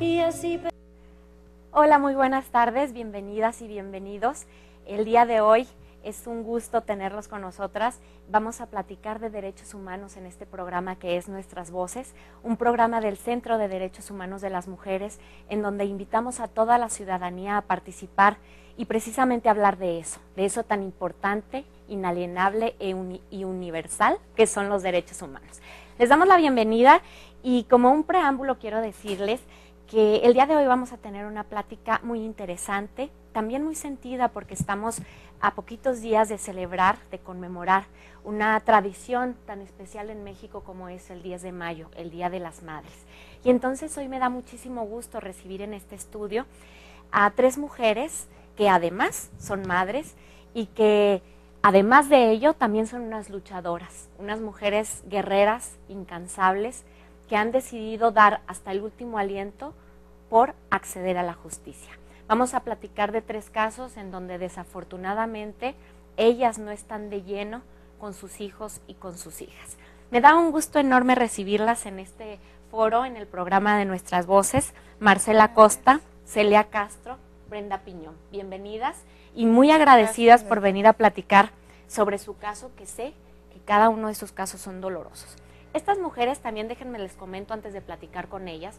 Y así... Hola, muy buenas tardes, bienvenidas y bienvenidos. El día de hoy es un gusto tenerlos con nosotras. Vamos a platicar de derechos humanos en este programa que es Nuestras Voces, un programa del Centro de Derechos Humanos de las Mujeres, en donde invitamos a toda la ciudadanía a participar y precisamente hablar de eso tan importante, inalienable y universal que son los derechos humanos. Les damos la bienvenida y como un preámbulo quiero decirles que el día de hoy vamos a tener una plática muy interesante, también muy sentida porque estamos a poquitos días de celebrar, de conmemorar una tradición tan especial en México como es el 10 de mayo, el Día de las Madres. Y entonces hoy me da muchísimo gusto recibir en este estudio a 3 mujeres que además son madres y que además de ello también son unas luchadoras, unas mujeres guerreras, incansables, que han decidido dar hasta el último aliento por acceder a la justicia. Vamos a platicar de 3 casos en donde desafortunadamente ellas no están de lleno con sus hijos y con sus hijas. Me da un gusto enorme recibirlas en este foro, en el programa de Nuestras Voces. Marcela Costa, Celia Castro, Brenda Piñón. Bienvenidas y muy agradecidas por venir a platicar sobre su caso, que sé que cada uno de sus casos son dolorosos. Estas mujeres, también déjenme les comento antes de platicar con ellas,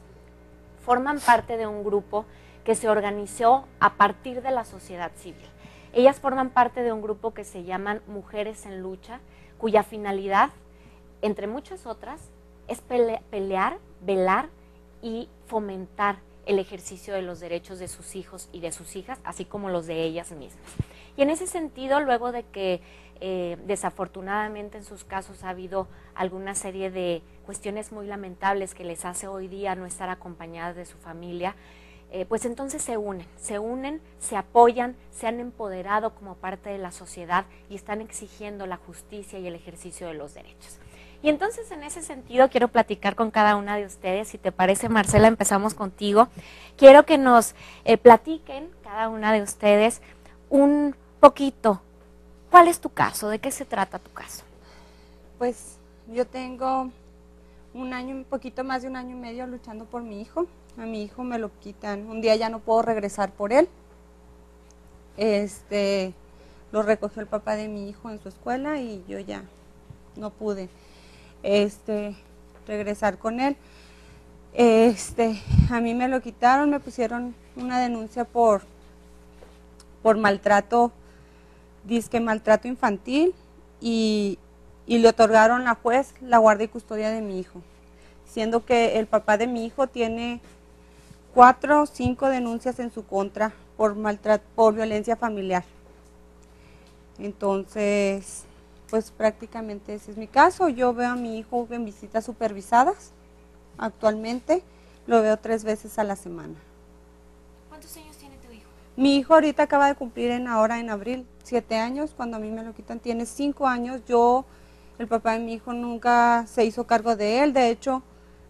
forman parte de un grupo que se organizó a partir de la sociedad civil. Ellas forman parte de un grupo que se llaman Mujeres en Lucha, cuya finalidad, entre muchas otras, es pelear, velar y fomentar el ejercicio de los derechos de sus hijos y de sus hijas, así como los de ellas mismas. Y en ese sentido, luego de que desafortunadamente en sus casos ha habido alguna serie de cuestiones muy lamentables que les hace hoy día no estar acompañadas de su familia, pues entonces se unen, se apoyan, se han empoderado como parte de la sociedad y están exigiendo la justicia y el ejercicio de los derechos. Y entonces en ese sentido quiero platicar con cada una de ustedes. Si te parece, Marcela, empezamos contigo. Quiero que nos platiquen cada una de ustedes un poquito. ¿Cuál es tu caso? ¿De qué se trata tu caso? Pues yo tengo un poquito más de un año y medio luchando por mi hijo. A mi hijo me lo quitan. Un día ya no puedo regresar por él. Lo recogió el papá de mi hijo en su escuela y yo ya no pude regresar con él. A mí me lo quitaron, me pusieron una denuncia por maltrato, disque maltrato infantil, y le otorgaron a juez la guardia y custodia de mi hijo, siendo que el papá de mi hijo tiene 4 o 5 denuncias en su contra por violencia familiar. Entonces, pues prácticamente ese es mi caso. Yo veo a mi hijo en visitas supervisadas. Actualmente lo veo 3 veces a la semana. ¿Cuántos años tiene tu hijo? Mi hijo ahorita acaba de cumplir en abril 7 años. Cuando a mí me lo quitan tiene 5 años. El papá de mi hijo nunca se hizo cargo de él. De hecho,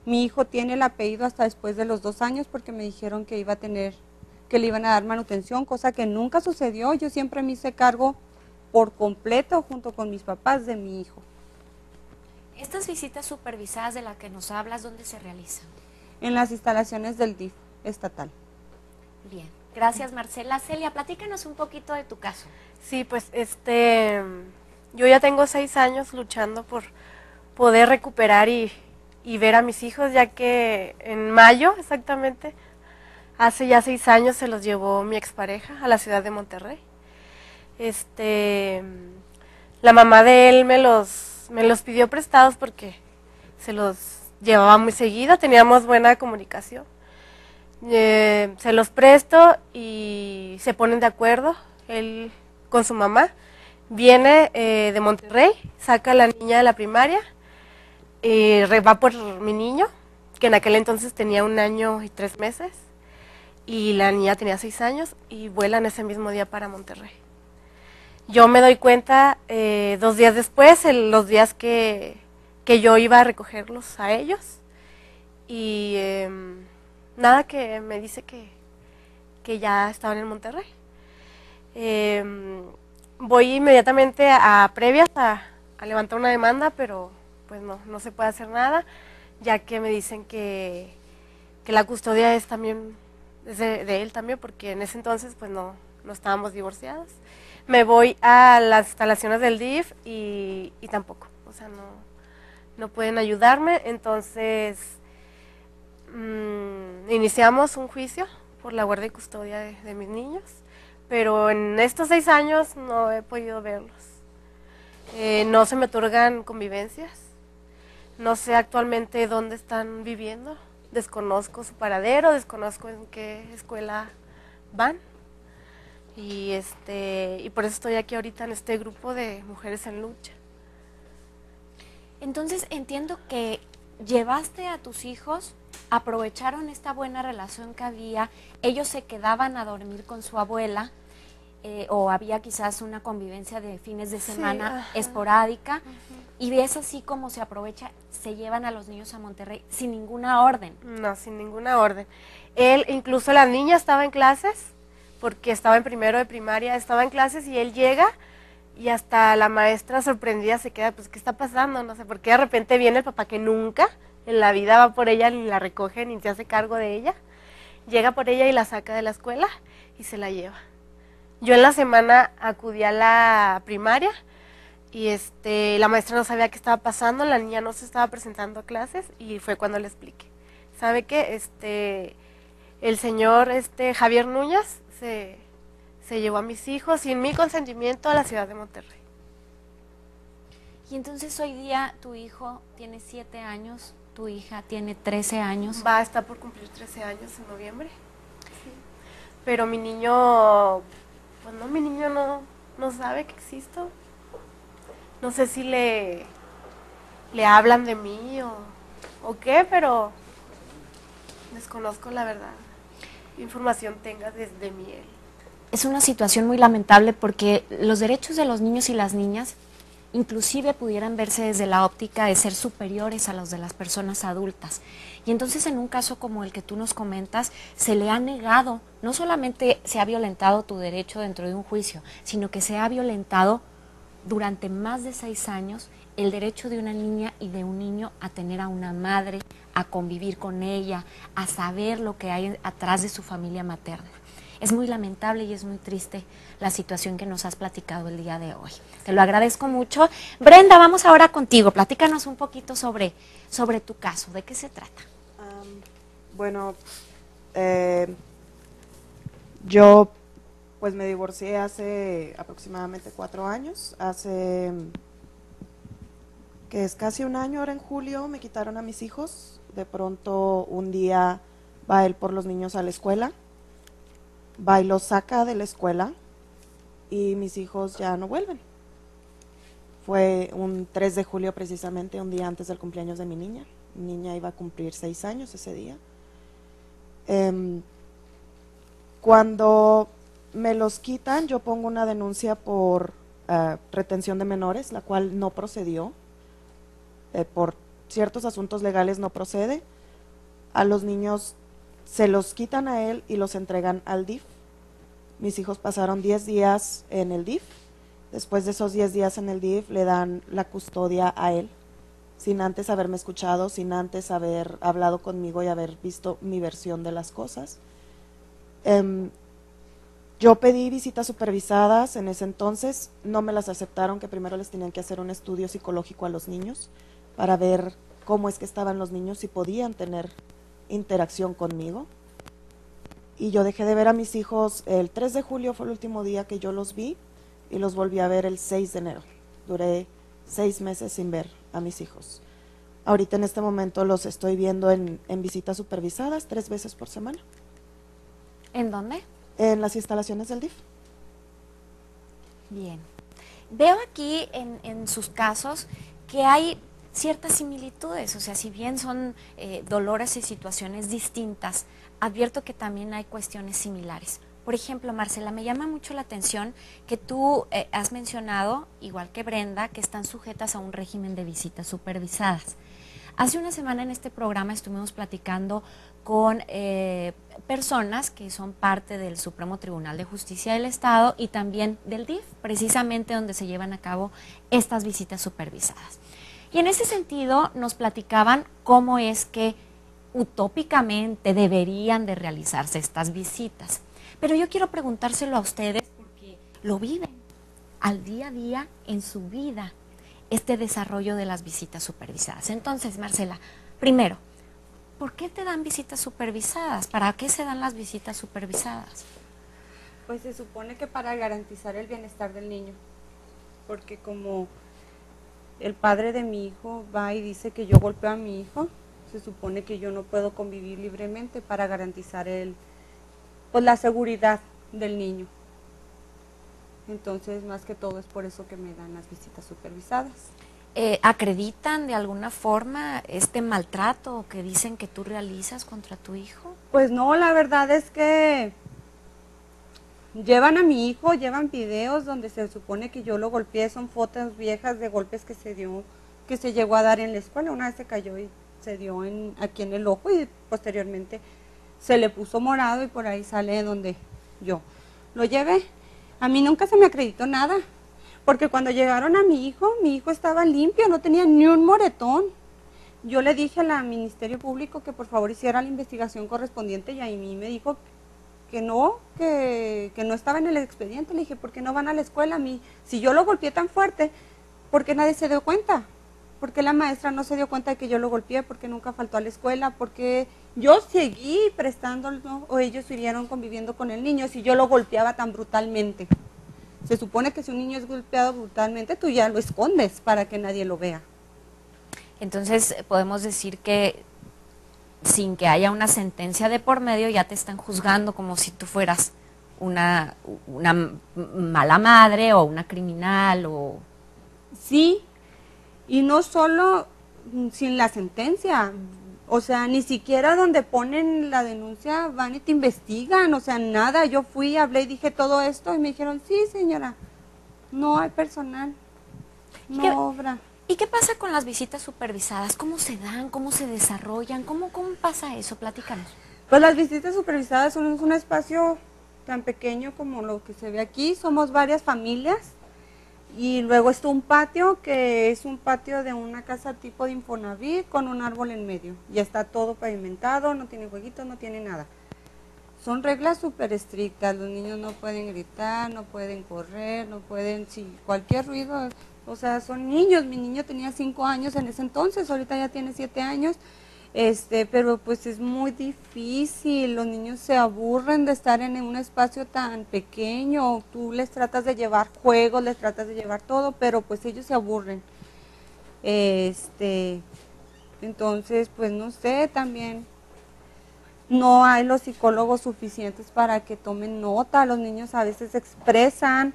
mi hijo tiene el apellido hasta después de los 2 años porque me dijeron que le iban a dar manutención, cosa que nunca sucedió. Yo siempre me hice cargo por completo junto con mis papás de mi hijo. Estas visitas supervisadas de las que nos hablas, ¿dónde se realizan? En las instalaciones del DIF estatal. Bien, gracias Marcela. Celia, platícanos un poquito de tu caso. Sí, pues yo ya tengo 6 años luchando por poder recuperar y ver a mis hijos, ya que en mayo exactamente, hace ya 6 años se los llevó mi expareja a la ciudad de Monterrey. La mamá de él me los pidió prestados porque se los llevaba muy seguido, teníamos buena comunicación. Se los presto y se ponen de acuerdo, él con su mamá. Viene de Monterrey, saca a la niña de la primaria, va por mi niño, que en aquel entonces tenía 1 año y 3 meses, y la niña tenía 6 años, y vuelan ese mismo día para Monterrey. Yo me doy cuenta 2 días después, los días que yo iba a recogerlos a ellos, y nada, que me dice que ya estaban en Monterrey. Voy inmediatamente a previas a levantar una demanda, pero pues no se puede hacer nada, ya que me dicen que que la custodia es también de él también, porque en ese entonces pues no estábamos divorciados. Me voy a las instalaciones del DIF y tampoco, o sea, no pueden ayudarme, entonces iniciamos un juicio por la guardia y custodia de mis niños, pero en estos 6 años no he podido verlos. No se me otorgan convivencias, no sé actualmente dónde están viviendo, desconozco su paradero, desconozco en qué escuela van, y por eso estoy aquí ahorita en este grupo de Mujeres en Lucha. Entonces entiendo que llevaste a tus hijos, aprovecharon esta buena relación que había, ellos se quedaban a dormir con su abuela, o había quizás una convivencia de fines de semana esporádica, y ves así como se aprovecha, se llevan a los niños a Monterrey sin ninguna orden. No, sin ninguna orden. Él, incluso la niña estaba en clases, porque estaba en primero de primaria, estaba en clases y él llega y hasta la maestra sorprendida se queda, pues, ¿qué está pasando? No sé, porque de repente viene el papá que nunca en la vida va por ella, ni la recoge, ni se hace cargo de ella. Llega por ella y la saca de la escuela y se la lleva. Yo en la semana acudí a la primaria y la maestra no sabía qué estaba pasando, la niña no se estaba presentando a clases y fue cuando le expliqué. ¿Sabe qué? El señor Javier Núñez se llevó a mis hijos sin mi consentimiento a la ciudad de Monterrey. Y entonces hoy día tu hijo tiene 7 años, tu hija tiene 13 años. Va a estar por cumplir 13 años en noviembre. Sí. Pero mi niño, pues no, mi niño no sabe que existo. No sé si le hablan de mí o qué, pero desconozco la verdad. ¿Qué información tenga desde mí él? Es una situación muy lamentable porque los derechos de los niños y las niñas inclusive pudieran verse desde la óptica de ser superiores a los de las personas adultas. Y entonces en un caso como el que tú nos comentas, se le ha negado, no solamente se ha violentado tu derecho dentro de un juicio, sino que se ha violentado durante más de 6 años el derecho de una niña y de un niño a tener a una madre, a convivir con ella, a saber lo que hay atrás de su familia materna. Es muy lamentable y es muy triste la situación que nos has platicado el día de hoy. Te lo agradezco mucho. Brenda, vamos ahora contigo. Platícanos un poquito sobre tu caso. ¿De qué se trata? Bueno, yo pues me divorcié hace aproximadamente 4 años. Hace que es casi un año, ahora en julio, me quitaron a mis hijos. De pronto un día va él por los niños a la escuela. Va y los saca de la escuela y mis hijos ya no vuelven. Fue un 3 de julio precisamente, un día antes del cumpleaños de mi niña. Mi niña iba a cumplir 6 años ese día. Cuando me los quitan, yo pongo una denuncia por retención de menores, la cual no procedió. Por ciertos asuntos legales no procede. A los niños se los quitan a él y los entregan al DIF. Mis hijos pasaron 10 días en el DIF. Después de esos 10 días en el DIF le dan la custodia a él, sin antes haberme escuchado, sin antes haber hablado conmigo y haber visto mi versión de las cosas. Yo pedí visitas supervisadas en ese entonces, no me las aceptaron, que primero les tenían que hacer un estudio psicológico a los niños para ver cómo es que estaban los niños, si podían tener interacción conmigo. Y yo dejé de ver a mis hijos el 3 de julio, fue el último día que yo los vi, y los volví a ver el 6 de enero. Duré 6 meses sin ver a mis hijos. Ahorita en este momento los estoy viendo en visitas supervisadas 3 veces por semana. ¿En dónde? En las instalaciones del DIF. Bien. Veo aquí en sus casos que hay ciertas similitudes, o sea, si bien son dolores y situaciones distintas, advierto que también hay cuestiones similares. Por ejemplo, Marcela, me llama mucho la atención que tú has mencionado, igual que Brenda, que están sujetas a un régimen de visitas supervisadas. Hace una semana en este programa estuvimos platicando con personas que son parte del Supremo Tribunal de Justicia del Estado y también del DIF, precisamente donde se llevan a cabo estas visitas supervisadas. Y en ese sentido nos platicaban cómo es que utópicamente deberían de realizarse estas visitas. Pero yo quiero preguntárselo a ustedes porque lo viven al día a día en su vida, este desarrollo de las visitas supervisadas. Entonces, Marcela, primero, ¿por qué te dan visitas supervisadas? ¿Para qué se dan las visitas supervisadas? Pues se supone que para garantizar el bienestar del niño, porque como el padre de mi hijo va y dice que yo golpeo a mi hijo, se supone que yo no puedo convivir libremente para garantizar pues la seguridad del niño. Entonces, más que todo es por eso que me dan las visitas supervisadas. ¿Acreditan de alguna forma este maltrato que dicen que tú realizas contra tu hijo? Pues no, la verdad es que llevan a mi hijo, llevan videos donde se supone que yo lo golpeé, son fotos viejas de golpes que se llegó a dar en la escuela. Una vez se cayó y se dio aquí en el ojo y posteriormente se le puso morado y por ahí sale donde yo lo llevé. A mí nunca se me acreditó nada, porque cuando llegaron a mi hijo estaba limpio, no tenía ni un moretón. Yo le dije al Ministerio Público que por favor hiciera la investigación correspondiente y a mí me dijo que no estaba en el expediente. Le dije, ¿por qué no van a la escuela? Si yo lo golpeé tan fuerte, ¿por qué nadie se dio cuenta? ¿Por qué la maestra no se dio cuenta de que yo lo golpeé? ¿Por qué nunca faltó a la escuela? ¿Por qué yo seguí prestándolo o ellos siguieron conviviendo con el niño si yo lo golpeaba tan brutalmente? Se supone que si un niño es golpeado brutalmente, tú ya lo escondes para que nadie lo vea. Entonces, podemos decir que sin que haya una sentencia de por medio, ya te están juzgando como si tú fueras una mala madre o una criminal o... Sí, y no solo sin la sentencia, o sea, ni siquiera donde ponen la denuncia van y te investigan, o sea, nada. Yo fui, hablé y dije todo esto y me dijeron, sí señora, no hay personal, no obra. ¿Y qué pasa con las visitas supervisadas? ¿Cómo se dan? ¿Cómo se desarrollan? ¿Cómo pasa eso? Platícanos. Pues las visitas supervisadas son un espacio tan pequeño como lo que se ve aquí, somos varias familias. Y luego está un patio, que es un patio de una casa tipo de Infonavit con un árbol en medio. Ya está todo pavimentado, no tiene jueguitos, no tiene nada. Son reglas súper estrictas, los niños no pueden gritar, no pueden correr, no pueden, si cualquier ruido, o sea, son niños. Mi niño tenía 5 años en ese entonces, ahorita ya tiene 7 años. Pero pues es muy difícil, los niños se aburren de estar en un espacio tan pequeño, tú les tratas de llevar juegos, les tratas de llevar todo, pero pues ellos se aburren. Entonces, pues no sé, también no hay los psicólogos suficientes para que tomen nota, los niños a veces expresan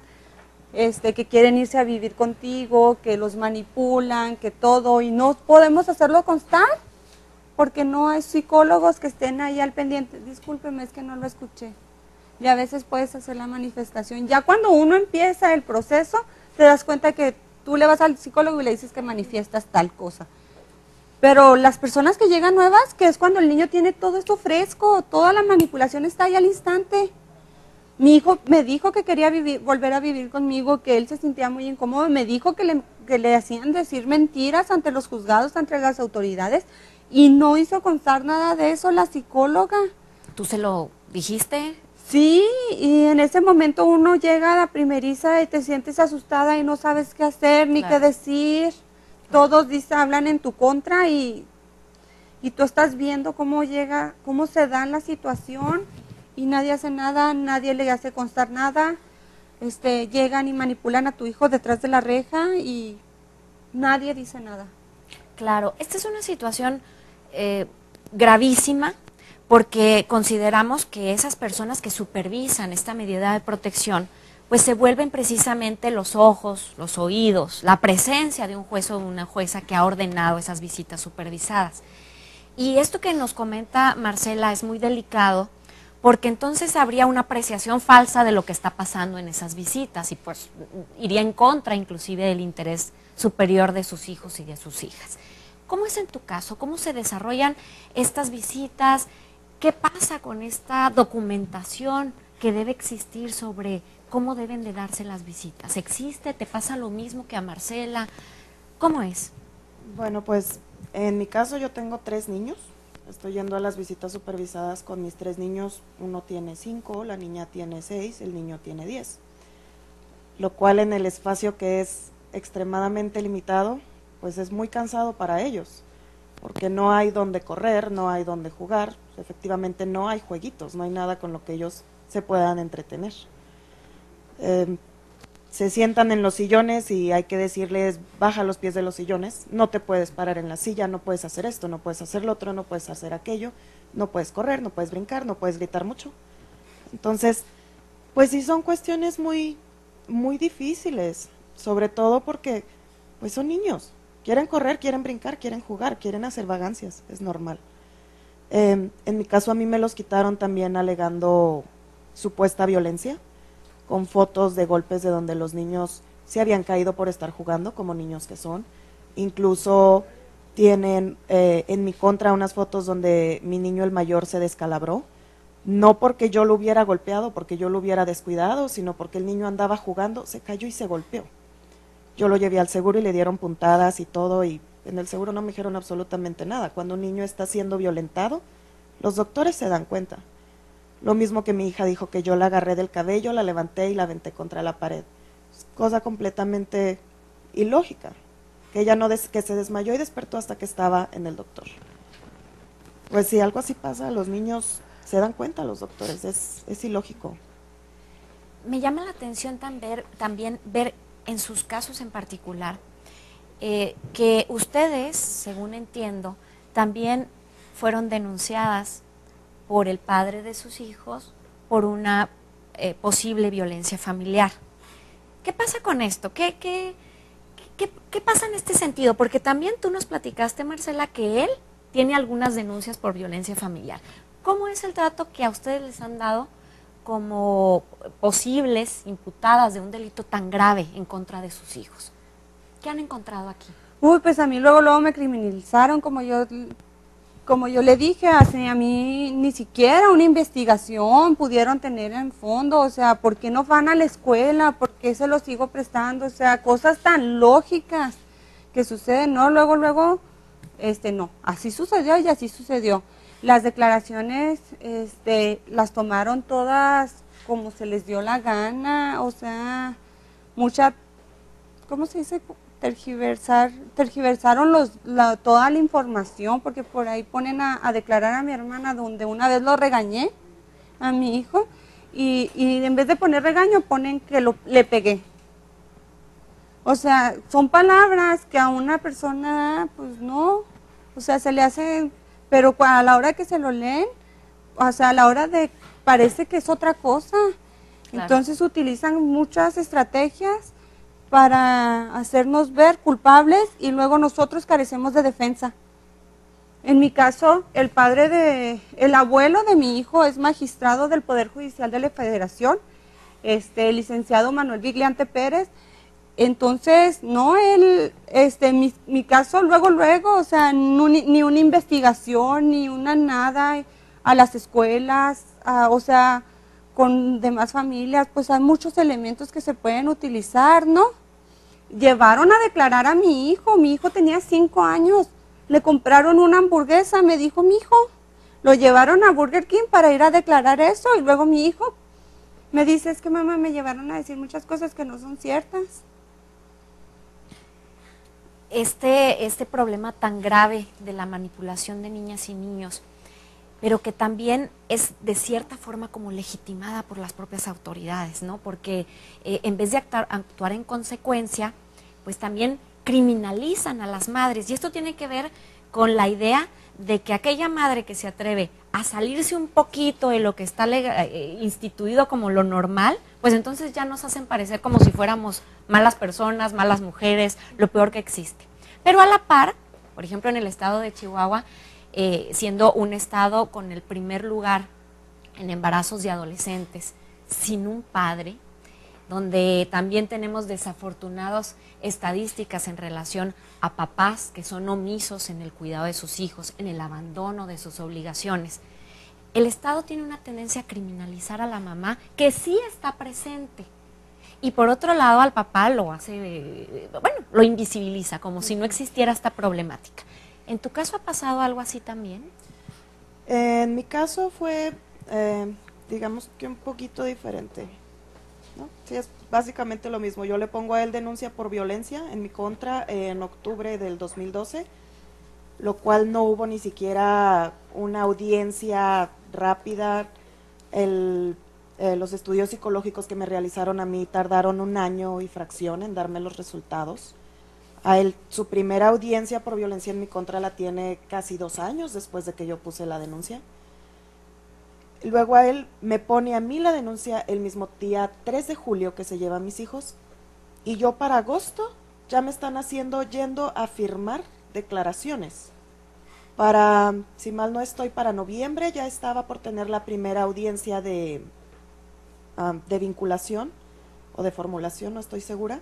que quieren irse a vivir contigo, que los manipulan, que todo, y no podemos hacerlo constar. Porque no hay psicólogos que estén ahí al pendiente. Discúlpeme, es que no lo escuché. Y a veces puedes hacer la manifestación. Ya cuando uno empieza el proceso, te das cuenta que tú le vas al psicólogo y le dices que manifiestas tal cosa. Pero las personas que llegan nuevas, que es cuando el niño tiene todo esto fresco, toda la manipulación está ahí al instante. Mi hijo me dijo que quería volver a vivir conmigo, que él se sentía muy incómodo. Me dijo que le hacían decir mentiras ante los juzgados, ante las autoridades. Y no hizo constar nada de eso la psicóloga. ¿Tú se lo dijiste? Sí, y en ese momento uno llega a la primeriza y te sientes asustada y no sabes qué hacer ni qué decir. Todos hablan en tu contra y tú estás viendo cómo se da la situación y nadie hace nada, nadie le hace constar nada. Llegan y manipulan a tu hijo detrás de la reja y nadie dice nada. Claro, esta es una situación gravísima porque consideramos que esas personas que supervisan esta medida de protección pues se vuelven precisamente los ojos, los oídos, la presencia de un juez o de una jueza que ha ordenado esas visitas supervisadas. Y esto que nos comenta Marcela es muy delicado porque entonces habría una apreciación falsa de lo que está pasando en esas visitas y pues iría en contra inclusive del interés superior de sus hijos y de sus hijas. ¿Cómo es en tu caso? ¿Cómo se desarrollan estas visitas? ¿Qué pasa con esta documentación que debe existir sobre cómo deben de darse las visitas? ¿Existe? ¿Te pasa lo mismo que a Marcela? ¿Cómo es? Bueno, pues en mi caso yo tengo 3 niños. Estoy yendo a las visitas supervisadas con mis 3 niños, uno tiene 5, la niña tiene 6, el niño tiene 10. Lo cual en el espacio que es extremadamente limitado, pues es muy cansado para ellos, porque no hay donde correr, no hay donde jugar, efectivamente no hay jueguitos, no hay nada con lo que ellos se puedan entretener. Se sientan en los sillones y hay que decirles, baja los pies de los sillones, no te puedes parar en la silla, no puedes hacer esto, no puedes hacer lo otro, no puedes hacer aquello, no puedes correr, no puedes brincar, no puedes gritar mucho. Entonces, pues sí son cuestiones muy difíciles, sobre todo porque pues son niños, quieren correr, quieren brincar, quieren jugar, quieren hacer vagancias, es normal. En mi caso a mí me los quitaron también alegando supuesta violencia, con fotos de golpes de donde los niños se habían caído por estar jugando, como niños que son. Incluso tienen en mi contra unas fotos donde mi niño el mayor se descalabró, no porque yo lo hubiera golpeado, porque yo lo hubiera descuidado, sino porque el niño andaba jugando, se cayó y se golpeó. Yo lo llevé al seguro y le dieron puntadas y todo, y en el seguro no me dijeron absolutamente nada. Cuando un niño está siendo violentado, los doctores se dan cuenta. Lo mismo que mi hija dijo que yo la agarré del cabello, la levanté y la aventé contra la pared. Es cosa completamente ilógica, que ella que se desmayó y despertó hasta que estaba en el doctor. Pues si algo así pasa, los niños se dan cuenta, los doctores, es ilógico. Me llama la atención también ver en sus casos en particular que ustedes, según entiendo, también fueron denunciadas por el padre de sus hijos por una posible violencia familiar. ¿Qué pasa con esto? ¿Qué pasa en este sentido? Porque también tú nos platicaste, Marcela, que él tiene algunas denuncias por violencia familiar. ¿Cómo es el trato que a ustedes les han dado como posibles imputadas de un delito tan grave en contra de sus hijos? ¿Qué han encontrado aquí? Uy, pues a mí luego me criminalizaron, como yo le dije, a mí ni siquiera una investigación pudieron tener en fondo, o sea, ¿por qué no van a la escuela? ¿Por qué se los sigo prestando? O sea, cosas tan lógicas que suceden, ¿no? Luego, no, así sucedió y así sucedió. Las declaraciones, las tomaron todas como se les dio la gana, o sea, ¿cómo se dice? Tergiversaron toda la información, porque por ahí ponen a declarar a mi hermana, donde una vez lo regañé a mi hijo, y en vez de poner regaño, ponen que le pegué. O sea, son palabras que a una persona, pues no, o sea, se le hacen, pero a la hora que se lo leen, o sea, a la hora de, parece que es otra cosa. Claro. Entonces utilizan muchas estrategias para hacernos ver culpables y luego nosotros carecemos de defensa. En mi caso, el abuelo de mi hijo es magistrado del Poder Judicial de la Federación, el licenciado Manuel Vigliante Pérez. Entonces, no, mi caso luego, o sea, ni una investigación, ni una nada a las escuelas, o sea, con demás familias, pues hay muchos elementos que se pueden utilizar, ¿no? Llevaron a declarar a mi hijo tenía 5 años, le compraron una hamburguesa, me dijo mi hijo, lo llevaron a Burger King para ir a declarar eso, y luego mi hijo me dice, es que mamá, me llevaron a decir muchas cosas que no son ciertas. Este problema tan grave de la manipulación de niñas y niños, pero que también es de cierta forma como legitimada por las propias autoridades, ¿no? Porque en vez de actuar en consecuencia, pues también criminalizan a las madres. Y esto tiene que ver con la idea de que aquella madre que se atreve a salirse un poquito de lo que está instituido como lo normal, pues entonces ya nos hacen parecer como si fuéramos malas personas, malas mujeres, lo peor que existe. Pero a la par, por ejemplo en el estado de Chihuahua, siendo un estado con el primer lugar en embarazos de adolescentes sin un padre, donde también tenemos desafortunadas estadísticas en relación a papás que son omisos en el cuidado de sus hijos, en el abandono de sus obligaciones. El Estado tiene una tendencia a criminalizar a la mamá que sí está presente. Y por otro lado al papá lo lo invisibiliza, como si no existiera esta problemática. ¿En tu caso ha pasado algo así también? En mi caso fue, digamos que un poquito diferente, ¿no? Sí, es básicamente lo mismo. Yo le pongo a él denuncia por violencia en mi contra en octubre del 2012, lo cual no hubo ni siquiera una audiencia rápida. Los estudios psicológicos que me realizaron a mí tardaron 1 año y fracción en darme los resultados. A él, su primera audiencia por violencia en mi contra la tiene casi 2 años después de que yo puse la denuncia. Luego a él me pone a mí la denuncia el mismo día 3 de julio que se lleva a mis hijos, y yo para agosto ya me están yendo a firmar declaraciones. Para, si mal no estoy, para noviembre ya estaba por tener la primera audiencia de vinculación o de formulación, no estoy segura.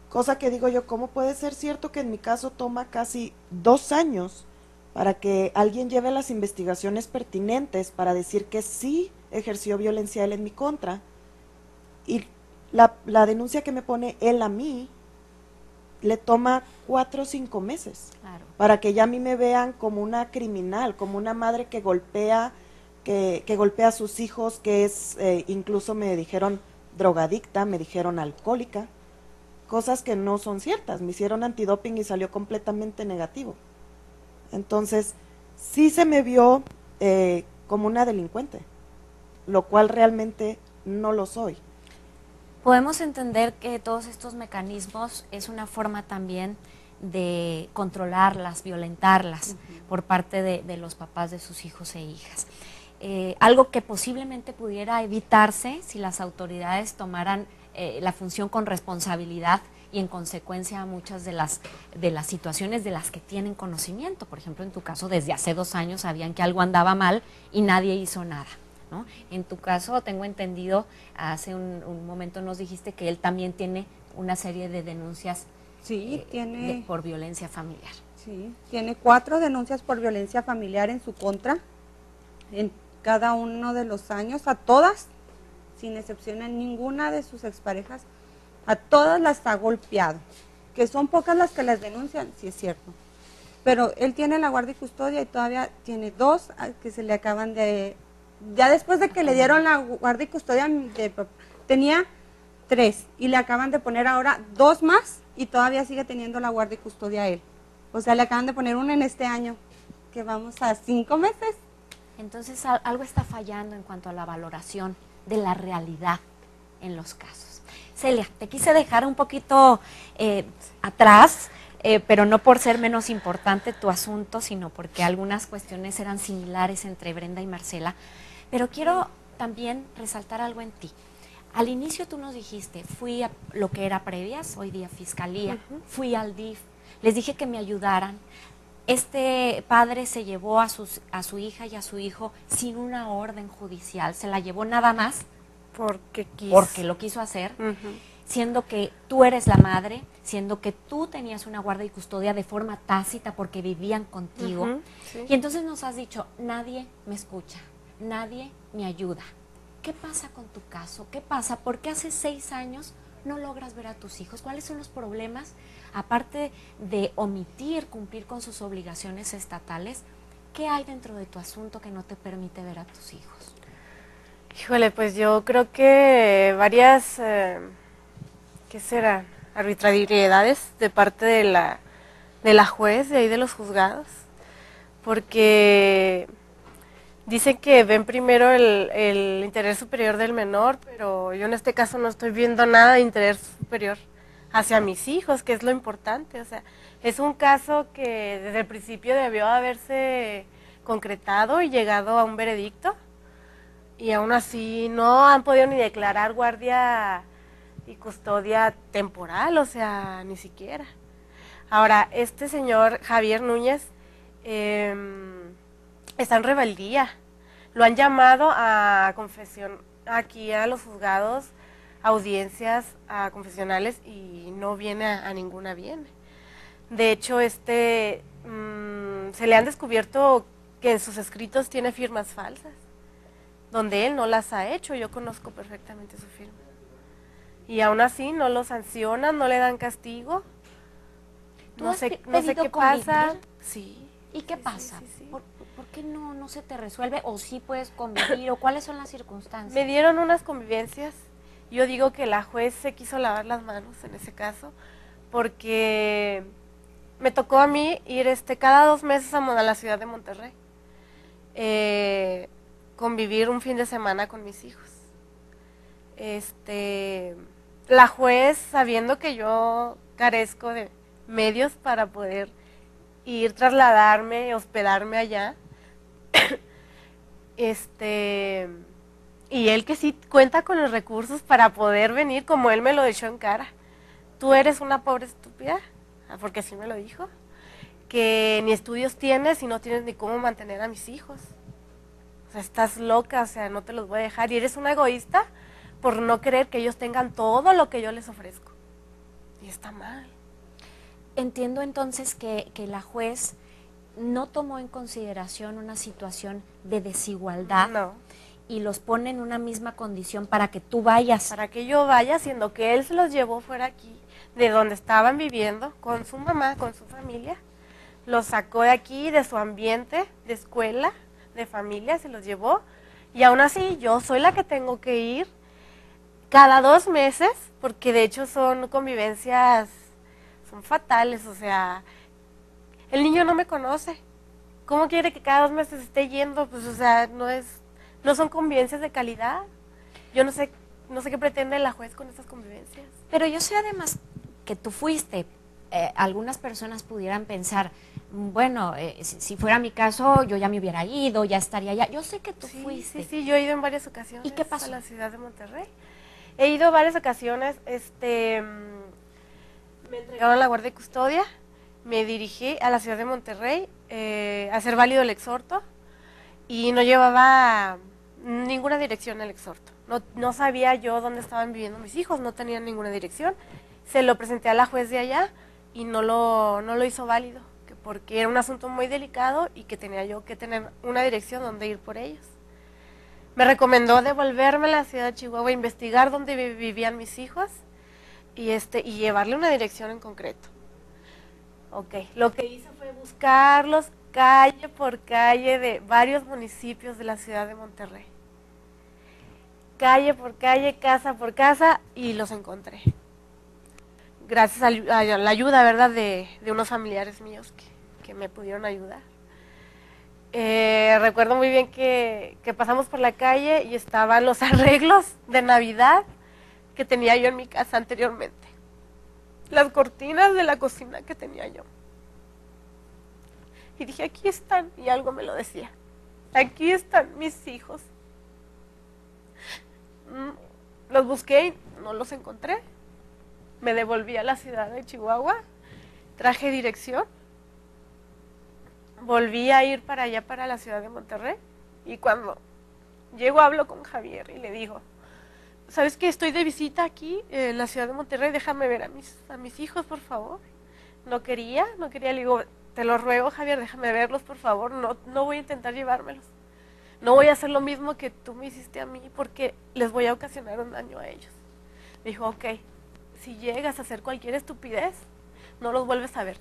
Cosa que digo yo, ¿cómo puede ser cierto que en mi caso toma casi 2 años para que alguien lleve las investigaciones pertinentes para decir que sí ejerció violencia él en mi contra? Y la denuncia que me pone él a mí le toma 4 o 5 meses, Claro. para que ya a mí me vean como una criminal, como una madre que golpea, que golpea a sus hijos, que es, incluso me dijeron drogadicta, me dijeron alcohólica, cosas que no son ciertas. Me hicieron antidoping y salió completamente negativo. Entonces, sí se me vio como una delincuente, lo cual realmente no lo soy. Podemos entender que todos estos mecanismos es una forma también de controlarlas, violentarlas por parte de los papás de sus hijos e hijas. Algo que posiblemente pudiera evitarse si las autoridades tomaran la función con responsabilidad y en consecuencia muchas de las situaciones de las que tienen conocimiento. Por ejemplo, en tu caso, desde hace 2 años sabían que algo andaba mal y nadie hizo nada, ¿no? En tu caso, tengo entendido, hace un momento nos dijiste que él también tiene una serie de denuncias Sí, tiene, por violencia familiar. sí, tiene 4 denuncias por violencia familiar en su contra, en cada uno de los años, a todas, sin excepción en ninguna de sus exparejas, a todas las ha golpeado. Que son pocas las que las denuncian, sí es cierto. Pero él tiene la guardia y custodia y todavía tiene 2 que se le acaban de... Ya después de que le dieron la guardia y custodia, tenía 3 y le acaban de poner ahora 2 más y todavía sigue teniendo la guardia y custodia a él. O sea, le acaban de poner una en este año, que vamos a 5 meses. Entonces algo está fallando en cuanto a la valoración de la realidad en los casos. Celia, te quise dejar un poquito atrás, pero no por ser menos importante tu asunto, sino porque algunas cuestiones eran similares entre Brenda y Marcela. Pero quiero también resaltar algo en ti. Al inicio tú nos dijiste, fui a lo que era previas, hoy día Fiscalía, fui al DIF, les dije que me ayudaran. Este padre se llevó a su hija y a su hijo sin una orden judicial, se la llevó nada más Porque quiso. porque lo quiso hacer, siendo que tú eres la madre, siendo que tú tenías una guardia y custodia de forma tácita porque vivían contigo. Sí. Y entonces nos has dicho, nadie me escucha, nadie me ayuda. ¿Qué pasa con tu caso? ¿Qué pasa? ¿Por qué hace 6 años no logras ver a tus hijos? ¿Cuáles son los problemas? Aparte de omitir cumplir con sus obligaciones estatales, ¿qué hay dentro de tu asunto que no te permite ver a tus hijos? Híjole, pues yo creo que varias, ¿qué será? Arbitrariedades de parte de la juez, de ahí de los juzgados, porque dicen que ven primero el interés superior del menor, pero yo en este caso no estoy viendo nada de interés superior hacia mis hijos, que es lo importante. O sea, es un caso que desde el principio debió haberse concretado y llegado a un veredicto, y aún así no han podido ni declarar guardia y custodia temporal, o sea, ni siquiera. Ahora, este señor Javier Núñez está en rebeldía. Lo han llamado a confesión aquí a los juzgados, audiencias a confesionales, y no viene a ninguna viene. De hecho, se le han descubierto que en sus escritos tiene firmas falsas, donde él no las ha hecho. Yo conozco perfectamente su firma. Y aún así no lo sancionan, no le dan castigo. No sé qué pasa. Sí. ¿Y qué pasa? Sí. ¿Por qué no se te resuelve? ¿O sí puedes convivir? ¿O cuáles son las circunstancias? Me dieron unas convivencias. Yo digo que la juez se quiso lavar las manos en ese caso, porque me tocó a mí ir cada 2 meses a la ciudad de Monterrey, convivir un fin de semana con mis hijos. La juez, sabiendo que yo carezco de medios para poder ir, trasladarme, hospedarme allá, y él que sí cuenta con los recursos para poder venir, como él me lo echó en cara. Tú eres una pobre estúpida, porque así me lo dijo, que ni estudios tienes y no tienes ni cómo mantener a mis hijos. O sea, estás loca, o sea, no te los voy a dejar. Y eres una egoísta por no querer que ellos tengan todo lo que yo les ofrezco. Y está mal. Entiendo entonces que la juez no tomó en consideración una situación de desigualdad. No. Y los pone en una misma condición para que tú vayas. Para que yo vaya, siendo que él se los llevó fuera aquí, de donde estaban viviendo, con su mamá, con su familia. Los sacó de aquí, de su ambiente, de escuela, de familia, se los llevó. Y aún así, yo soy la que tengo que ir cada 2 meses, porque de hecho son convivencias, son fatales. O sea, el niño no me conoce. ¿Cómo quiere que cada 2 meses esté yendo? Pues, o sea, no son convivencias de calidad. Yo no sé qué pretende la juez con estas convivencias. Pero yo sé además que tú fuiste. Algunas personas pudieran pensar, bueno, si fuera mi caso, yo ya me hubiera ido, ya estaría allá. Yo sé que tú fuiste. Sí, yo he ido en varias ocasiones. ¿Y qué pasó? A la ciudad de Monterrey. He ido varias ocasiones, me entregaron a la guardia y custodia, me dirigí a la ciudad de Monterrey a hacer válido el exhorto y no llevaba ninguna dirección el exhorto. No sabía yo dónde estaban viviendo mis hijos, no tenían ninguna dirección. Se lo presenté a la juez de allá y no lo hizo válido, porque era un asunto muy delicado y que tenía yo que tener una dirección donde ir por ellos. Me recomendó devolverme a la ciudad de Chihuahua, investigar dónde vivían mis hijos y llevarle una dirección en concreto. Ok, lo que hice fue buscarlos calle por calle de varios municipios de la ciudad de Monterrey. Calle por calle, casa por casa, y los encontré. Gracias a la ayuda, ¿verdad?, de unos familiares míos que me pudieron ayudar. Recuerdo muy bien que pasamos por la calle y estaban los arreglos de Navidad que tenía yo en mi casa anteriormente. Las cortinas de la cocina que tenía yo. Y dije, aquí están, y algo me lo decía. Aquí están mis hijos. Los busqué y no los encontré. Me devolví a la ciudad de Chihuahua, traje dirección, volví a ir para allá, para la ciudad de Monterrey, y cuando llego hablo con Javier y le digo, ¿sabes qué? Estoy de visita aquí en la ciudad de Monterrey, déjame ver a mis hijos, por favor. No quería, le digo, te lo ruego, Javier, déjame verlos, por favor, no voy a intentar llevármelos. No voy a hacer lo mismo que tú me hiciste a mí porque les voy a ocasionar un daño a ellos. Me dijo, ok, si llegas a hacer cualquier estupidez, no los vuelves a ver.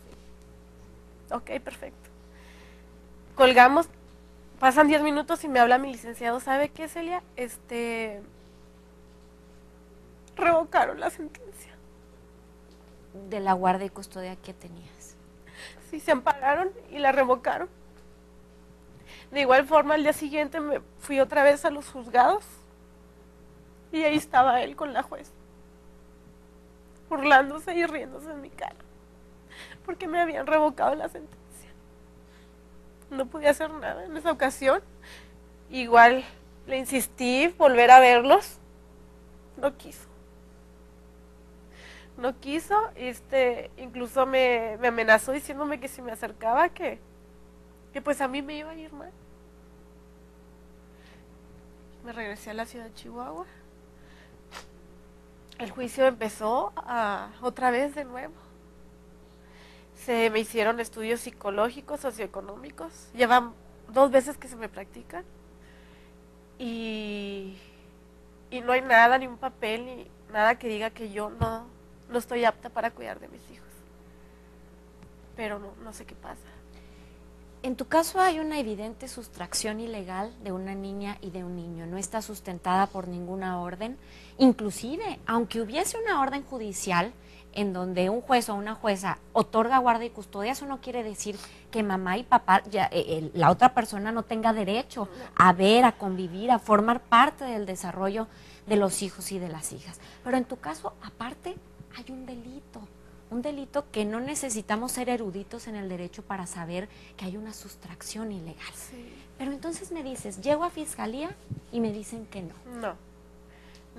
Ok, perfecto. Colgamos, pasan 10 minutos y me habla mi licenciado, ¿sabe qué, Celia? Revocaron la sentencia. De la guardia y custodia que tenías. Sí, se ampararon y la revocaron. De igual forma, al día siguiente me fui otra vez a los juzgados y ahí estaba él con la juez, burlándose y riéndose en mi cara, porque me habían revocado la sentencia. No podía hacer nada en esa ocasión. Igual le insistí volver a verlos. No quiso. Incluso me amenazó diciéndome que si me acercaba que pues a mí me iba a ir mal. Me regresé a la ciudad de Chihuahua. El juicio empezó otra vez de nuevo. Se me hicieron estudios psicológicos, socioeconómicos. Llevan 2 veces que se me practican. Y no hay nada, ni un papel, ni nada que diga que yo no estoy apta para cuidar de mis hijos. Pero no sé qué pasa. En tu caso hay una evidente sustracción ilegal de una niña y de un niño, no está sustentada por ninguna orden, inclusive, aunque hubiese una orden judicial en donde un juez o una jueza otorga guardia y custodia, eso no quiere decir que mamá y papá, la otra persona no tenga derecho a ver, a convivir, a formar parte del desarrollo de los hijos y de las hijas. Pero en tu caso, aparte, hay un delito que no necesitamos ser eruditos en el derecho para saber que hay una sustracción ilegal. Sí. Pero entonces me dices, llego a fiscalía y me dicen que no.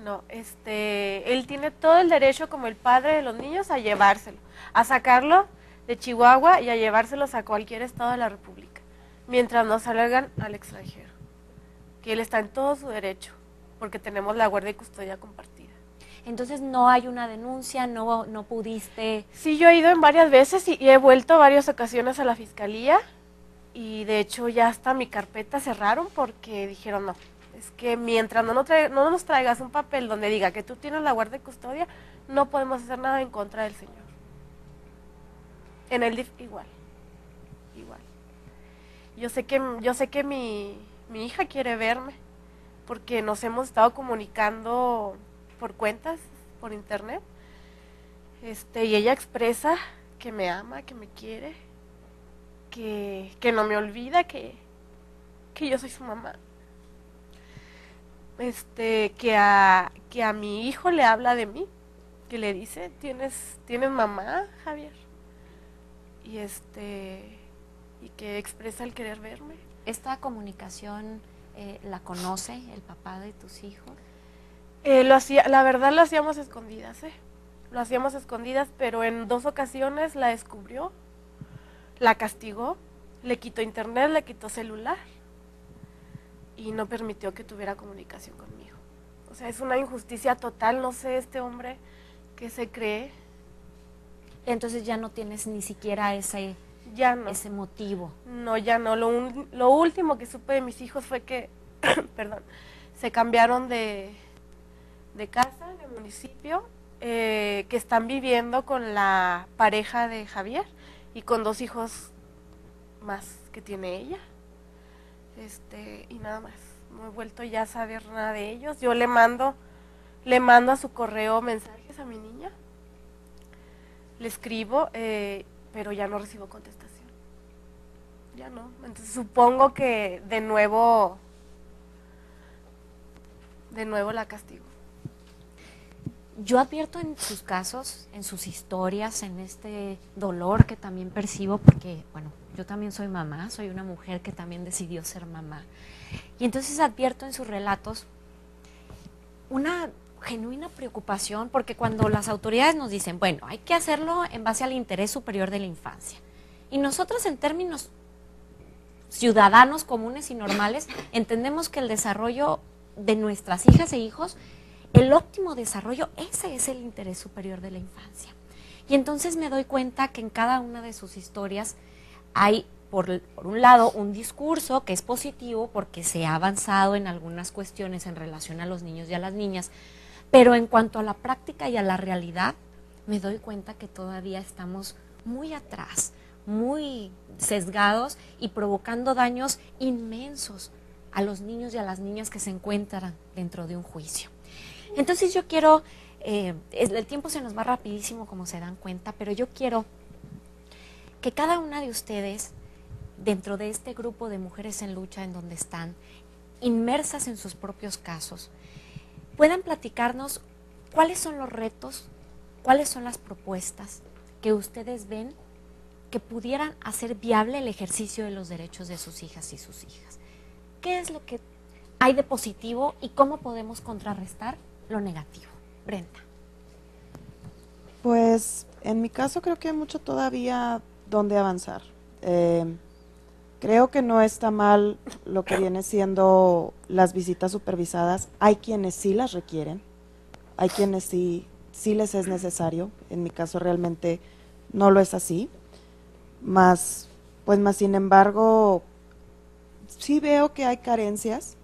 No, él tiene todo el derecho como el padre de los niños a llevárselo, a sacarlo de Chihuahua y a llevárselos a cualquier estado de la República, mientras no salgan al extranjero, que él está en todo su derecho, porque tenemos la guardia y custodia compartida. Entonces no hay una denuncia, no pudiste... Sí, yo he ido en varias veces y he vuelto varias ocasiones a la fiscalía y de hecho ya hasta mi carpeta cerraron porque dijeron no. Es que mientras no nos traigas un papel donde diga que tú tienes la guardia y custodia, no podemos hacer nada en contra del señor. En el DIF igual. Yo sé que mi hija quiere verme, porque nos hemos estado comunicando por cuentas, por internet, y ella expresa que me ama, que me quiere, que no me olvida, que yo soy su mamá. Que a mi hijo le habla de mí, que le dice, ¿tienes mamá, Javier? Y que expresa el querer verme. ¿Esta comunicación la conoce el papá de tus hijos? La verdad lo hacíamos escondidas, Lo hacíamos escondidas, pero en 2 ocasiones la descubrió, la castigó, le quitó internet, le quitó celular. Y no permitió que tuviera comunicación conmigo. O sea, es una injusticia total, no sé, este hombre que se cree. Entonces ya no tienes ni siquiera ese motivo. No, ya no. Lo último que supe de mis hijos fue que, perdón, se cambiaron de casa, de municipio, que están viviendo con la pareja de Javier y con 2 hijos más que tiene ella. Y nada más, no he vuelto ya a saber nada de ellos. Yo le mando a su correo mensajes a mi niña, le escribo, pero ya no recibo contestación, ya no. Entonces supongo que de nuevo la castigo. Yo advierto en sus casos, en sus historias, en este dolor que también percibo, porque, bueno, yo también soy mamá, soy una mujer que también decidió ser mamá. Y entonces advierto en sus relatos una genuina preocupación, porque cuando las autoridades nos dicen, bueno, hay que hacerlo en base al interés superior de la infancia, y nosotros en términos ciudadanos comunes y normales entendemos que el desarrollo de nuestras hijas e hijos, el óptimo desarrollo, ese es el interés superior de la infancia. Y entonces me doy cuenta que en cada una de sus historias hay, por un lado, un discurso que es positivo porque se ha avanzado en algunas cuestiones en relación a los niños y a las niñas, pero en cuanto a la práctica y a la realidad, me doy cuenta que todavía estamos muy atrás, muy sesgados y provocando daños inmensos a los niños y a las niñas que se encuentran dentro de un juicio. Entonces yo quiero, el tiempo se nos va rapidísimo como se dan cuenta, pero yo quiero que cada una de ustedes, dentro de este grupo de mujeres en lucha en donde están, inmersas en sus propios casos, puedan platicarnos cuáles son los retos, cuáles son las propuestas que ustedes ven que pudieran hacer viable el ejercicio de los derechos de sus hijas y sus hijas. ¿Qué es lo que hay de positivo y cómo podemos contrarrestar lo negativo? Brenda. Pues en mi caso creo que hay mucho todavía donde avanzar. Creo que no está mal lo que viene siendo las visitas supervisadas. Hay quienes sí las requieren, hay quienes sí les es necesario. En mi caso realmente no lo es así. Más sin embargo, sí veo que hay carencias,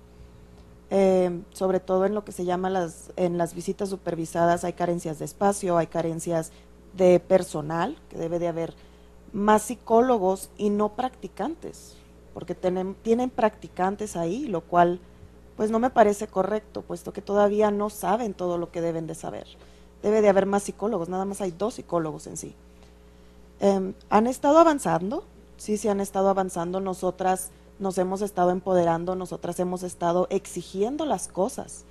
sobre todo en lo que se llama en las visitas supervisadas. Hay carencias de espacio, hay carencias de personal, que debe de haber más psicólogos y no practicantes, porque tienen practicantes ahí, lo cual pues no me parece correcto, puesto que todavía no saben todo lo que deben de saber. Debe de haber más psicólogos, nada más hay 2 psicólogos en sí. ¿Han estado avanzando? Sí, han estado avanzando. Nosotras nos hemos estado empoderando, nosotras hemos estado exigiendo las cosas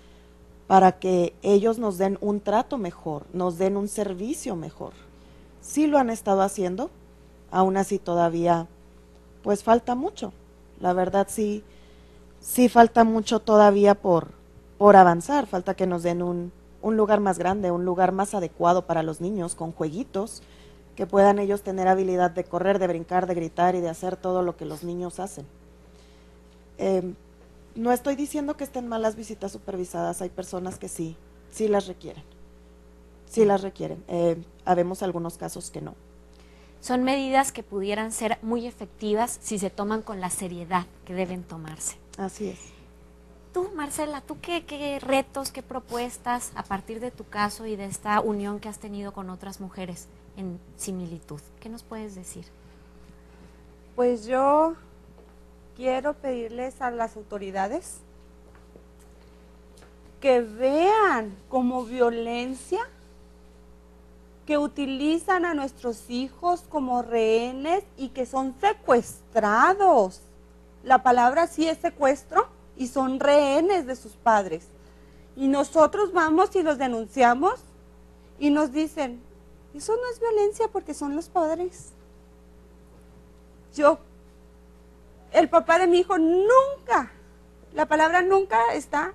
para que ellos nos den un trato mejor, nos den un servicio mejor. Sí lo han estado haciendo, aún así todavía pues falta mucho. La verdad sí falta mucho todavía por avanzar, falta que nos den un lugar más grande, un lugar más adecuado para los niños, con jueguitos, que puedan ellos tener habilidad de correr, de brincar, de gritar y de hacer todo lo que los niños hacen. No estoy diciendo que estén mal las visitas supervisadas, hay personas que sí las requieren. Sí las requieren. Habemos algunos casos que no. Son medidas que pudieran ser muy efectivas si se toman con la seriedad que deben tomarse. Así es. Tú, Marcela, ¿tú qué retos, qué propuestas a partir de tu caso y de esta unión que has tenido con otras mujeres en similitud? ¿Qué nos puedes decir? Pues yo quiero pedirles a las autoridades que vean como violencia que utilizan a nuestros hijos como rehenes y que son secuestrados. La palabra sí es secuestro y son rehenes de sus padres. Y nosotros vamos y los denunciamos y nos dicen, eso no es violencia porque son los padres. El papá de mi hijo nunca, la palabra nunca está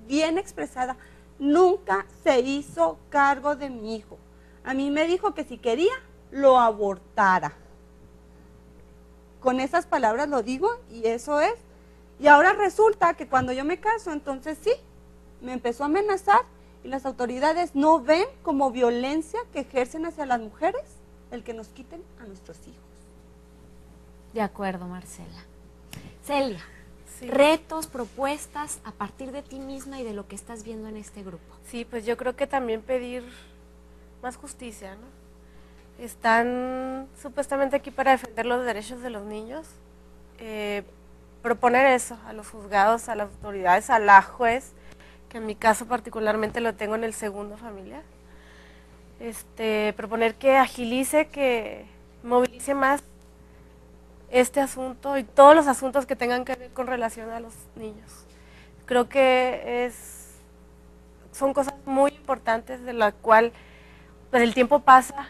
bien expresada, nunca se hizo cargo de mi hijo. A mí me dijo que si quería, lo abortara. Con esas palabras lo digo y eso es. Y ahora resulta que cuando yo me caso, entonces sí, me empezó a amenazar y las autoridades no ven como violencia que ejercen hacia las mujeres el que nos quiten a nuestros hijos. De acuerdo, Marcela. Celia, Sí. retos, propuestas a partir de ti misma y de lo que estás viendo en este grupo. Sí, pues yo creo que también pedir más justicia, ¿no? Están supuestamente aquí para defender los derechos de los niños. Proponer eso a los juzgados, a las autoridades, a la juez, que en mi caso particularmente lo tengo en el segundo familiar. Proponer que agilice, que movilice más este asunto y todos los asuntos que tengan que ver con relación a los niños. Creo que son cosas muy importantes de la cual pues el tiempo pasa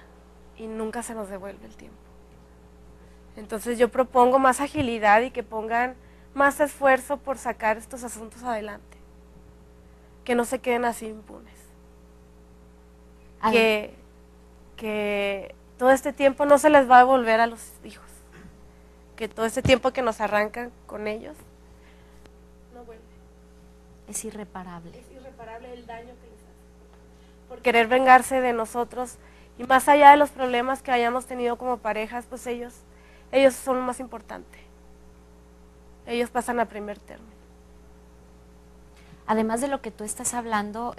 y nunca se nos devuelve el tiempo. Entonces yo propongo más agilidad y que pongan más esfuerzo por sacar estos asuntos adelante, que no se queden así impunes. Que todo este tiempo no se les va a devolver a los hijos, que todo este tiempo que nos arrancan con ellos no vuelve. Es irreparable. Es irreparable el daño que les hace. Por querer vengarse de nosotros y más allá de los problemas que hayamos tenido como parejas, pues ellos son lo más importante. Ellos pasan a primer término. Además de lo que tú estás hablando,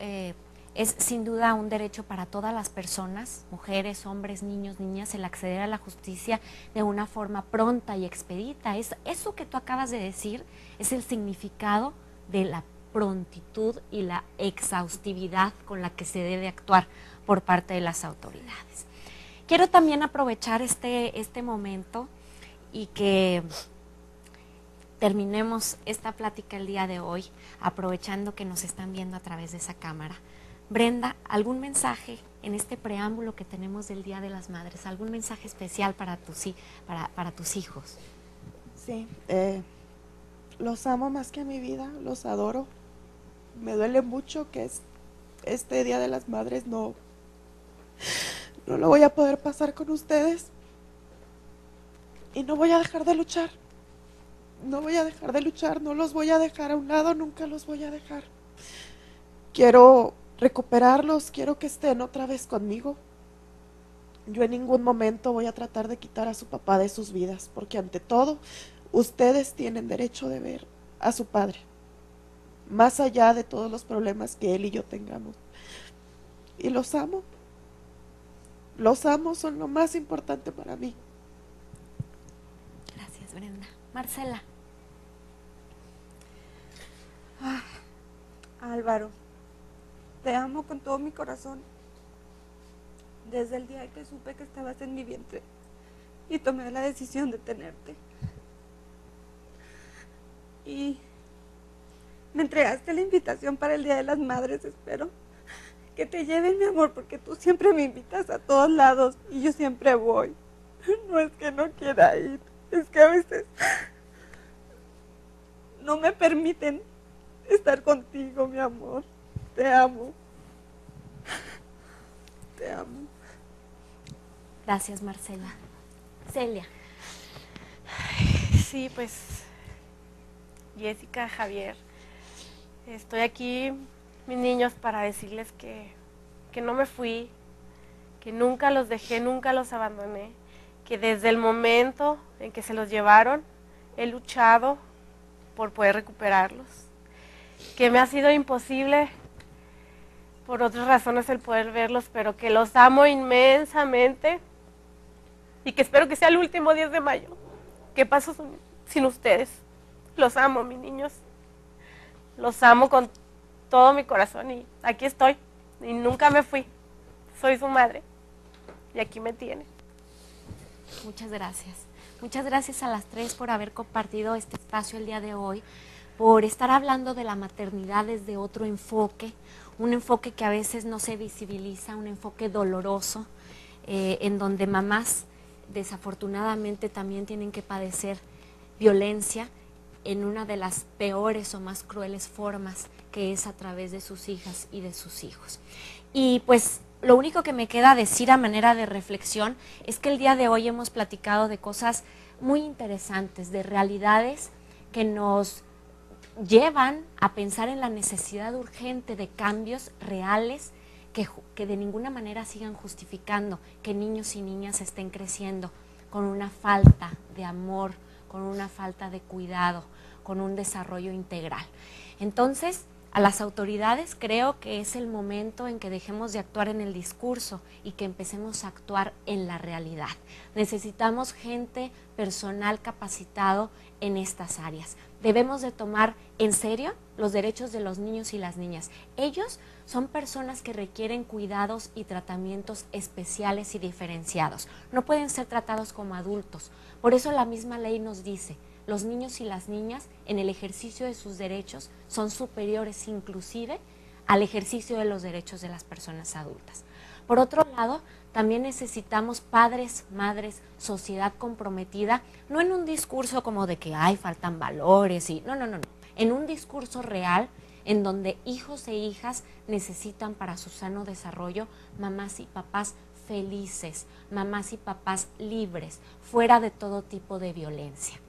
es sin duda un derecho para todas las personas, mujeres, hombres, niños, niñas, el acceder a la justicia de una forma pronta y expedita. Eso que tú acabas de decir es el significado de la prontitud y la exhaustividad con la que se debe actuar por parte de las autoridades. Quiero también aprovechar este momento y que terminemos esta plática el día de hoy, aprovechando que nos están viendo a través de esa cámara. Brenda, ¿algún mensaje en este preámbulo que tenemos del Día de las Madres? ¿Algún mensaje especial para tus hijos? Sí, los amo más que a mi vida, los adoro. Me duele mucho que este Día de las Madres no lo voy a poder pasar con ustedes. Y no voy a dejar de luchar. No voy a dejar de luchar, no los voy a dejar a un lado, nunca los voy a dejar. Quiero recuperarlos, quiero que estén otra vez conmigo. Yo en ningún momento voy a tratar de quitar a su papá de sus vidas, porque ante todo, ustedes tienen derecho de ver a su padre, más allá de todos los problemas que él y yo tengamos. Y los amo, son lo más importante para mí. Gracias, Brenda. Marcela. Álvaro, te amo con todo mi corazón. Desde el día que supe que estabas en mi vientre y tomé la decisión de tenerte. Y me entregaste la invitación para el Día de las Madres. Espero que te lleven, mi amor, porque tú siempre me invitas a todos lados y yo siempre voy. No es que no quiera ir, es que a veces no me permiten estar contigo, mi amor. Te amo. Te amo. Gracias, Marcela. Celia. Sí, pues, Jessica, Javier, estoy aquí, mis niños, para decirles que no me fui, que nunca los dejé, nunca los abandoné, que desde el momento en que se los llevaron, he luchado por poder recuperarlos, que me ha sido imposible por otras razones el poder verlos, pero que los amo inmensamente y que espero que sea el último 10 de mayo que paso sin ustedes. Los amo, mis niños, los amo con todo mi corazón y aquí estoy y nunca me fui. Soy su madre y aquí me tiene. Muchas gracias. Muchas gracias a las tres por haber compartido este espacio el día de hoy, por estar hablando de la maternidad desde otro enfoque, un enfoque que a veces no se visibiliza, un enfoque doloroso, en donde mamás desafortunadamente también tienen que padecer violencia en una de las peores o más crueles formas, que es a través de sus hijas y de sus hijos. Y pues lo único que me queda decir a manera de reflexión es que el día de hoy hemos platicado de cosas muy interesantes, de realidades que nos llevan a pensar en la necesidad urgente de cambios reales que de ninguna manera sigan justificando que niños y niñas estén creciendo con una falta de amor, con una falta de cuidado, con un desarrollo integral. Entonces, a las autoridades creo que es el momento en que dejemos de actuar en el discurso y que empecemos a actuar en la realidad. Necesitamos gente, personal capacitado en estas áreas. Debemos de tomar en serio los derechos de los niños y las niñas. Ellos son personas que requieren cuidados y tratamientos especiales y diferenciados. No pueden ser tratados como adultos. Por eso la misma ley nos dice: los niños y las niñas en el ejercicio de sus derechos son superiores inclusive al ejercicio de los derechos de las personas adultas. Por otro lado, también necesitamos padres, madres, sociedad comprometida, no en un discurso como de que faltan valores y no, en un discurso real en donde hijos e hijas necesitan para su sano desarrollo mamás y papás felices, mamás y papás libres, fuera de todo tipo de violencia.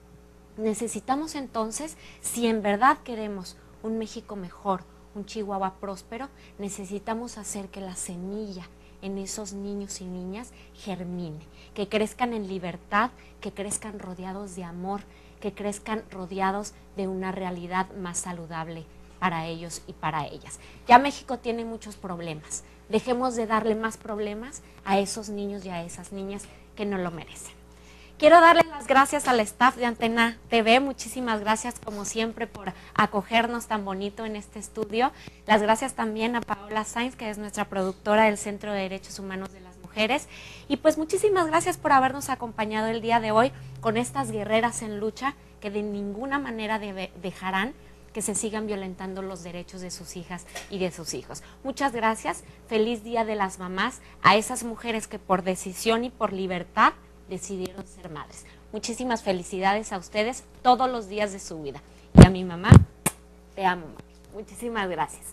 Necesitamos entonces, si en verdad queremos un México mejor, un Chihuahua próspero, necesitamos hacer que la semilla en esos niños y niñas germine, que crezcan en libertad, que crezcan rodeados de amor, que crezcan rodeados de una realidad más saludable para ellos y para ellas. Ya México tiene muchos problemas, dejemos de darle más problemas a esos niños y a esas niñas que no lo merecen. Quiero darle las gracias al staff de Antena TV, muchísimas gracias como siempre por acogernos tan bonito en este estudio. Las gracias también a Paola Sainz, que es nuestra productora del Centro de Derechos Humanos de las Mujeres. Y pues muchísimas gracias por habernos acompañado el día de hoy con estas guerreras en lucha que de ninguna manera dejarán que se sigan violentando los derechos de sus hijas y de sus hijos. Muchas gracias, feliz Día de las Mamás a esas mujeres que por decisión y por libertad decidieron ser madres. Muchísimas felicidades a ustedes todos los días de su vida. Y a mi mamá, te amo, mami. Muchísimas gracias.